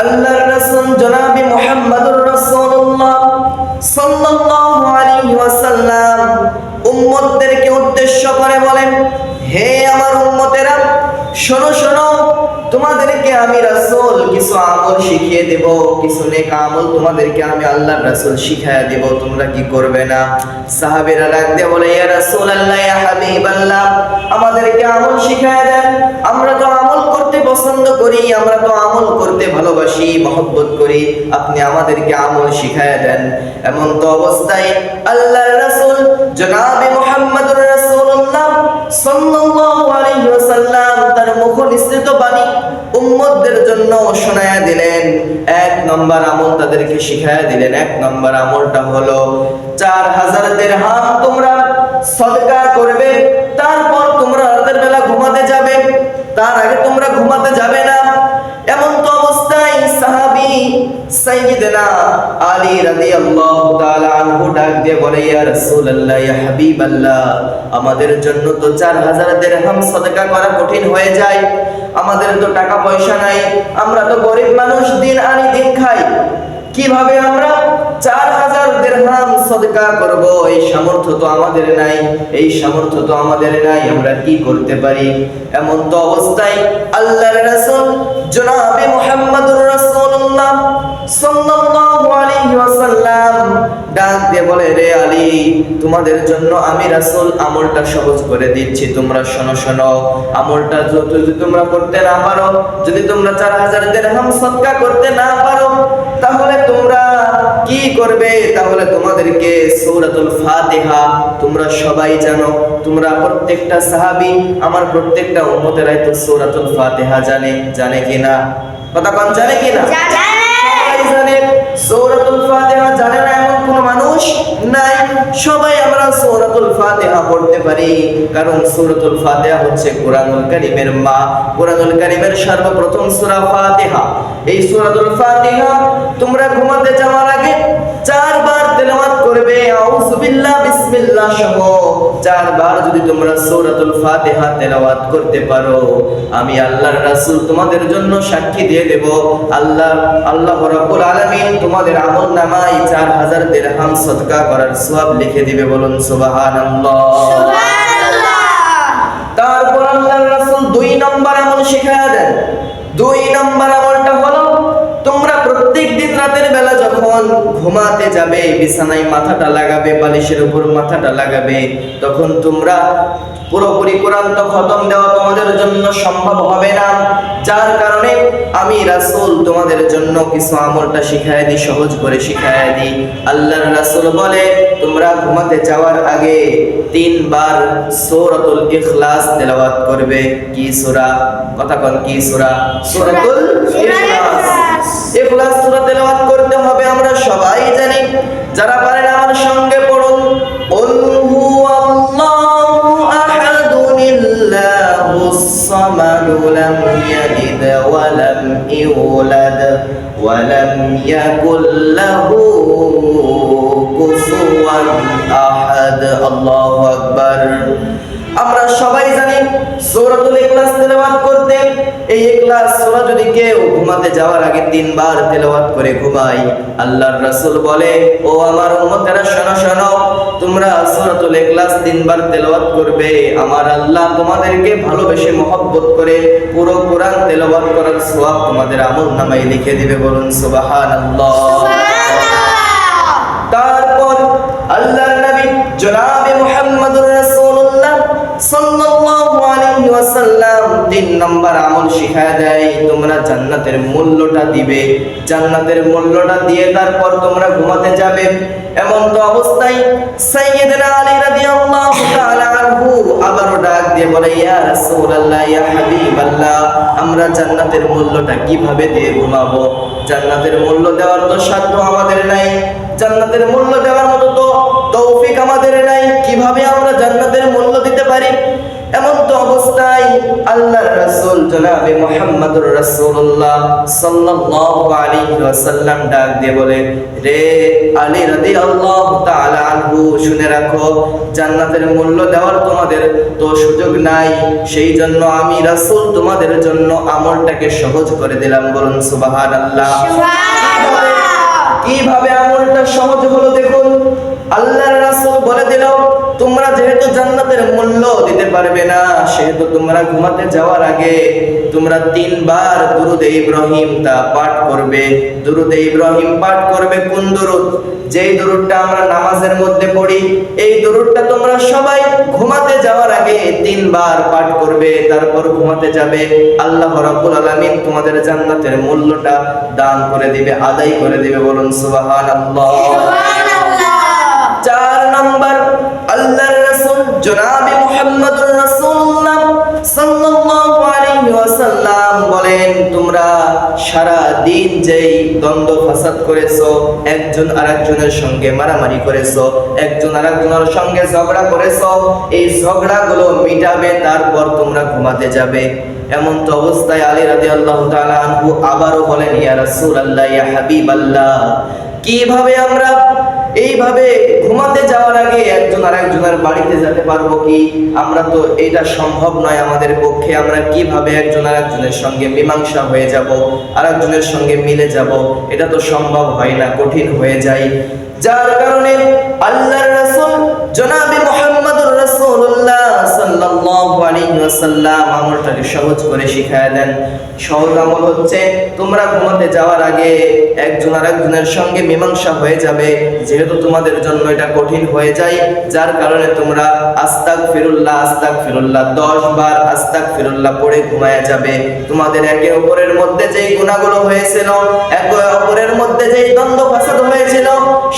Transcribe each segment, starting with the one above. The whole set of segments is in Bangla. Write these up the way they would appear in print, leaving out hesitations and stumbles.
আল্লাহর রাসূল জনাবে মুহাম্মদুর রাসূলুল্লাহ সাল্লাল্লাহু আলাইহি ওয়াসাল্লাম উম্মতদেরকে উদ্দেশ্য করে বলেন, হে আমার উম্মতেরা, শোনো শোনো, তোমাদেরকে আমি রাসূল কিছু আমল শিখিয়ে দেব, কিছু নেক আমল তোমাদেরকে আমি আল্লাহর রাসূল শিখায়া দেব, তোমরা কি করবে না? সাহাবীরা ডাক দিয়ে বলে, ইয়া রাসূলুল্লাহ, ইয়া হাবিবাল্লাহ, আমাদেরকে আমল শিখায়া দেন। আমরা তো আমল করতে পছন্দ করি, আমরা তো আমল করতে ভালোবাসি, মহব্বত করি, আপনি আমাদেরকে আমল শিখায়া দেন। এমন তো অবস্থায় আল্লাহর রাসূল জনাবে মুহাম্মদুর রাসূলুল্লাহ সাল্লাল্লাহু আলাইহি ওয়াসাল্লাম তার মুখ নিঃসৃত বাণী উম্মতদের জন্য শোনায়া দিলেন। এক নম্বর আমল তাদেরকে শিখায়া দিলেন। এক নম্বর আমলটা হলো 4000 দিরহাম তোমরা সদকা করবে, তারপর তোমরা রাতের বেলা ঘুমাতে যাবে, তার আগে তোমরা ঘুমাতে যাবে না। এমন তো অবস্থায় সাহাবী সাইয়্যিদনা আলী রাদিয়াল্লাহু তাআলা আনহু ডাক দিয়ে বলে, ইয়া রাসূলুল্লাহ, ইয়া হাবিবাল্লাহ, আমাদের জন্য তো 4000 দিরহাম সদকা করা কঠিন হয়ে যায়, আমাদের তো টাকা পয়সা নাই, আমরা তো গরিব মানুষ, দিন আনি দিন খাই, কিভাবে আমরা 4000 দিরহাম সদকা করব? এই সামর্থ্য তো আমাদের নাই, এই সামর্থ্য তো আমাদের নাই, আমরা কি করতে পারি? এমন তো অবস্থায় আল্লাহর রাসূল জনাবে মুহাম্মদুর রাসূলুল্লাহ সাল্লাল্লাহু আলাইহি ওয়াসাল্লাম ডাক দিয়ে বলে, রে আলী, তোমাদের জন্য আমি রাসূল আমলটা সহজ করে দিচ্ছি, তোমরা শোনো শোনো। আমলটা যদি তোমরা করতে না পারো, যদি তোমরা 4000 দিরহাম সদকা করতে না পারো, তাহলে তোমরা কি করবে? তাহলে তোমাদেরকে সূরাতুল ফাতিহা, তোমরা সবাই জানো, তোমরা প্রত্যেকটা সাহাবী, আমার প্রত্যেকটা উম্মতেরাই তো সূরাতুল ফাতিহা জানে কিনা? কথা কোন জানে কিনা? সবাই জানে। সূরাতুল ফাতিহা জানে না এমন কোন মানুষ নাই। সবাই আমরা সূরাতুল ফাতিহা পড়তে পারি, কারণ সূরাতুল ফাতিহা হচ্ছে কোরআনুল কারীমের মা। কোরআনুল কারীমের সর্বপ্রথম সূরা ফাতিহা। এই সূরাতুল ফাতিহা তোমরা ঘুমাতে যাওয়ার আগে 4 বার তেলাওয়াত করবে, আউযু বিল্লাহ, বিসমিল্লাহ সহ 4 বার যদি তোমরা সূরাতুল ফাতিহা তেলাওয়াত করতে পারো, আমি আল্লাহর রাসূল তোমাদের জন্য সাক্ষী দিয়ে দেব, আল্লাহ রাব্বুল আলামিন তোমাদের আমলনামায় 4000 দিরহাম সদকা করার সওয়াব লিখে দিবে। বলুন সুবহানাল্লাহ, সুবহানাল্লাহ। তারপর আল্লাহর রাসূল 2 নম্বর আমল শিখায়া দেন। 2 নম্বর আমলটা হলো, তোমরা প্রত্যেকদিন রাতের বেলা যখন ঘুমাতে যাবে, বিছানায় মাথাটা লাগাবে, বালিশের উপর মাথাটা লাগাবে, তখন তোমরা পুরোপুরি কোরআন তো খতম দেওয়া তোমাদের জন্য সম্ভব হবে না, যার কারণে আমি রাসূল তোমাদের জন্য কিছু আমলটা শিখায় দিই, সহজ করে শিখায় দিই। আল্লাহর রাসূল বলে, তোমরা ঘুমাতে যাওয়ার আগে 3 বার সূরাতুল ইখলাস তেলাওয়াত করবে। কি সূরা? কথা কোন কি সূরা? সূরাতুল ইখলাস। ইখলাস সূরা তেলাওয়াত করতে হবে, আমরা সবাই জানি। যারা পারেন আমার সঙ্গে পড়ুন, কুল হুয়াল্লাহু আহাদুল্লাহুস সামাদ, লাম ইয়ালিদ ওয়া লাম ইউলাদ ওয়া লাম ইয়াকুল লাহু কুফুওয়ান আহাদ। আল্লাহু আকবার। আমরা সবাই জানি সূরাতুল ইখলাস তেলাওয়াত করতে। এই ইখলাস সূরা যদি কেউ ঘুমাতে যাওয়ার আগে 3 বার তেলাওয়াত করে ঘুমায়, আল্লাহর রাসূল বলে, ও আমার উম্মতেরা শোনো শোনো, তোমরা সূরাতুল ইখলাস 3 বার তেলাওয়াত করবে, আমার আল্লাহ তোমাদেরকে ভালোবেসে মহব্বত করে পুরো কোরআন তেলাওয়াত করার সওয়াব তোমাদের আমলনামায় লিখে দিবে। বলুন সুবহানাল্লাহ, সুবহানাল্লাহ। তারপর আল্লাহর নবী জনাবে মুহাম্মদুর রাসূলুল্লাহ সাল্লাল্লাহু আলাইহি ওয়াসাল্লাম 3 নম্বর আমল শিখায়া দেয়, তোমরা জান্নাতের মূল্যটা দিবে। জান্নাতের মূল্যটা দিয়ে তারপর তোমরা ঘুমাতে যাবে। এমন তো অবস্থায় সাইয়্যিদনা আলী রাদিয়াল্লাহু তাআলা আনহু আবারো ডাক দিয়ে বলে, ইয়া রাসূলুল্লাহ, ইয়া হাবিবাল্লাহ, আমরা জান্নাতের মূল্যটা কিভাবে দিয়ে ঘুমাবো? জান্নাতের মূল্য দেওয়ার তো সাধ্য আমাদের নাই, জান্নাতের মূল্য দেওয়ার মতো তো তৌফিক আমাদের নাই, কিভাবে আমরা জান্নাতের মূল্য দিতে পারি? এমন তো অবস্থায় আল্লাহর রাসূল জনাবে মুহাম্মদুর রাসূলুল্লাহ সাল্লাল্লাহু আলাইহি ওয়াসাল্লাম ডাক দিয়ে বলে, রে আলী রাদিয়াল্লাহু তাআলা আনহু, শুনে রাখো, জান্নাতের মূল্য দেওয়ার তোমাদের তো সুযোগ নাই, সেই জন্য আমি রাসূল তোমাদের জন্য আমলটাকে সহজ করে দিলাম। বলুন সুবহানাল্লাহ। কিভাবে আমলটা সহজ হলো দেখুন। আল্লাহর রাসূল বলে দিল, তোমরা যেহেতু জান্নাতের মূল্য দিতে পারবে না, সেহেতু তোমরা ঘুমাতে যাওয়ার আগে তোমরা 3 বার দুরূদে ইব্রাহিম তা পাঠ করবে। দুরূদে ইব্রাহিম পাঠ করবে কোন দুরূদ? যেই দুরূদটা আমরা নামাজের মধ্যে পড়ি, এই দুরূদটা তোমরা সবাই ঘুমাতে যাওয়ার আগে 3 বার পাঠ করবে, তারপর ঘুমাতে যাবে। আল্লাহ রাব্বুল আলামিন তোমাদের জান্নাতের মূল্যটা দান করে দিবে, আদায় করে দিবে। বলুন সুবহানাল্লাহ। 4 নম্বর, আল্লাহর রাসূল জনাবে মুহাম্মদুর রাসূলুল্লাহ সাল্লাল্লাহু আলাইহি ওয়াসাল্লাম বলেন, তোমরা সারা দিন যেই দ্বন্দ্ব ফাসাদ করেছো, একজন আরেকজনের সঙ্গে মারামারি করেছো, একজন আরেকজনের সঙ্গে ঝগড়া করেছো, এই ঝগড়াগুলো মিটাবে, তারপর তোমরা ঘুমাতে যাবে। এমন তো অবস্থায় আলী রাদিয়াল্লাহু তাআলা আনহু আবারও বলেন, ইয়া রাসূলুল্লাহ, ইয়া হাবিবাল্লাহ, কিভাবে আমরা এইভাবে ঘুমাতে যাওয়ার আগে একজন আরেকজনের বাড়িতে যেতে পারবো কি? আমরা তো এটা সম্ভব নয় আমাদের পক্ষে। আমরা কিভাবে একজন আরেকজনের সঙ্গে মীমাংসা হয়ে যাব, আরেকজনের সঙ্গে মিলে যাব? এটা তো সম্ভব হয় না, কঠিন হয়ে যায়। যার কারণে আল্লাহর রাসূল জনাবে মুহাম্মদুর রাসূলুল্লাহ সাল্লাল্লাহু আলাইহি ওয়াসাল্লাম আমলটাকে সহজ করে শিখায়া দেন। সহজ আমল হচ্ছে, তোমরা ঘুমাতে যাওয়ার আগে একজন আরেকজনের সঙ্গে মীমাংসা হয়ে যাবে। যেহেতু তোমাদের জন্য এটা কঠিন হয়ে যায়, যার কারণে তোমরা আস্তাগফিরুল্লাহ আস্তাগফিরুল্লাহ 10 বার আস্তাগফিরুল্লাহ পড়ে ঘুমায়া যাবে। তোমাদের একে অপরের মধ্যে যেই গুনাহগুলো হয়েছিল, একে অপরের মধ্যে যেই দ্বন্দ্ব ফাসাদ হয়েছিল,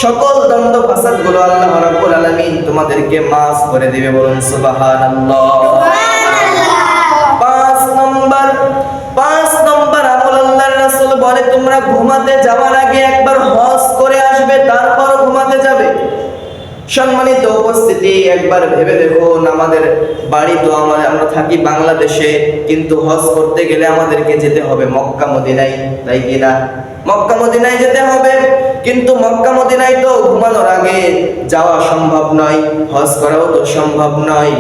সকল দ্বন্দ্ব ফাসাদ গুলো আল্লাহ রাব্বুল আলামিন তোমাদেরকে মাফ করে দিবে। বলুন সুবহানাল্লাহ। 5 নম্বর আমল আল্লাহর রাসূল বলে, তোমরা ঘুমাতে যাওয়ার আগে একবার হজ করে আসবে, তারপর ঘুমাতে যাবে। সম্মানিত উপস্থিতি, একবার ভেবে দেখুন, আমাদের বাড়ি তো আমরা থাকি বাংলাদেশে, কিন্তু হজ করতে গেলে আমাদেরকে যেতে হবে মক্কা মদিনায়, তাই কি না? মক্কা মদিনায় যেতে হবে, কিন্তু মক্কা মদিনায় তো ঘুমানোর আগে যাওয়া সম্ভব নয়, হজ করাও তো সম্ভব নয়।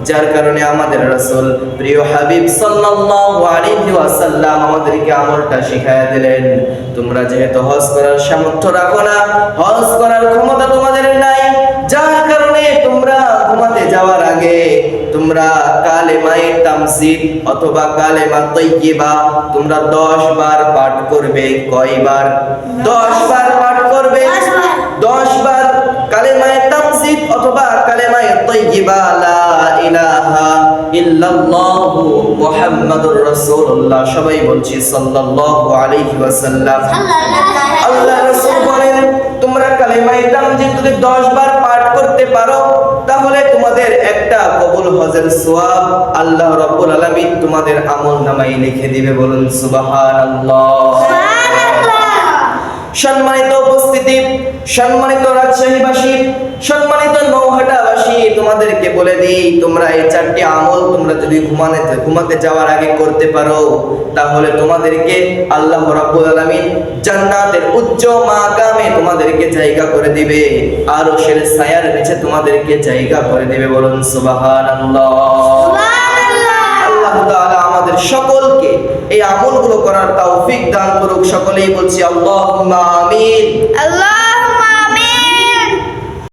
যার কারণে আমাদের রাসূল প্রিয় হাবিব সাল্লাল্লাহু আলাইহি ওয়াসাল্লাম আমাদেরকে আমলটা শিখায়া দিলেন। তোমরা যেহেতু হজ করার সামর্থ্য রাখো না, হজ করার ক্ষমতা তোমাদের নাই, যার কারণে তোমরা ঘুমাতে যাওয়ার আগে তোমরা কালেমায়ে তামজিদ অথবা কালেমা তাইয়্যিবা তোমরা 10 বার পাঠ করবে। কয়বার? 10 বার পাঠ করবে। 10 বার কালেমায়ে তামজিদ অথবা কালেমায়ে তাইয়্যিবা লা ইলাহা ইল্লাল্লাহু মুহাম্মাদুর রাসূলুল্লাহ, সবাই বলছি সাল্লাল্লাহু আলাইহি ওয়াসাল্লাম। আল্লাহ রাসূল বলেন, তোমরা কালেমায়ে তামজিদ যদি 10 বার পাঠ করতে পারো, তাহলে তোমাদের একটা কবুল হজের সওয়াব আল্লাহ রাব্বুল আলামিন তোমাদের আমলনামায় লিখে দিবে। বলুন সুবহানাল্লাহ। সম্মানিত উপস্থিতি, সম্মানিত রাজশাহীবাসী, সম্মানিত নওহাটাবাসী, তোমাদেরকে বলে দিই, তোমরা এই 4টি আমল তোমরা যদি ঘুমাতে যাওয়ার আগে করতে পারো, তাহলে তোমাদেরকে আল্লাহ রাব্বুল আলামিন জান্নাতের উচ্চ মাকামে তোমাদেরকে জায়গা করে দিবে, আরশের ছায়ার নিচে তোমাদেরকে জায়গা করে দিবে। বলুন সুবহানাল্লাহ। আল্লাহ তাআলা আমাদের সকলকে এই আমলগুলো করার তৌফিক দান করুক। সকলেই বলছি আল্লাহুম্মা আমিন। আল্লাহ